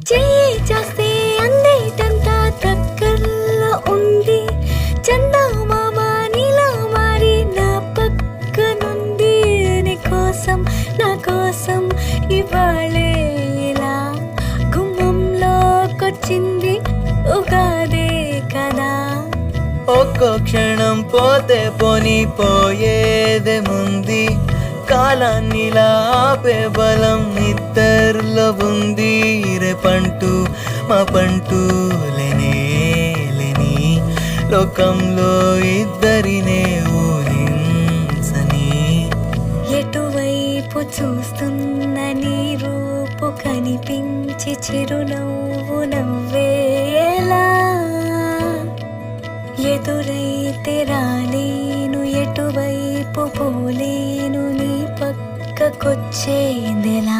చెయ్యి చేస్తే అందేటంత దగ్గరలో ఉంది చందమామ నీలా మారి నా పక్కనుంది నీకోసం నా కోసం ఇవాళే ఇలా గుమ్మంలోకొచ్చింది ఉగాదే కదా. ఒక్కో క్షణం పోతే పోని పోయేదేముంది కాలాన్నిలా ఆపే బలం ఇద్దరిలో ఉంది. రేపంటూ మా పంటూ లేని లోకంలో ఇద్దరినే ఊహించని. ఎటువైపు చూస్తున్న నీ రూపు కనిపించి చిరునవ్వు నవ్వేలా ఎదురైతే రాలేను ఎటువైపు పోలేను నీ పక్కకొచ్చేదెలా.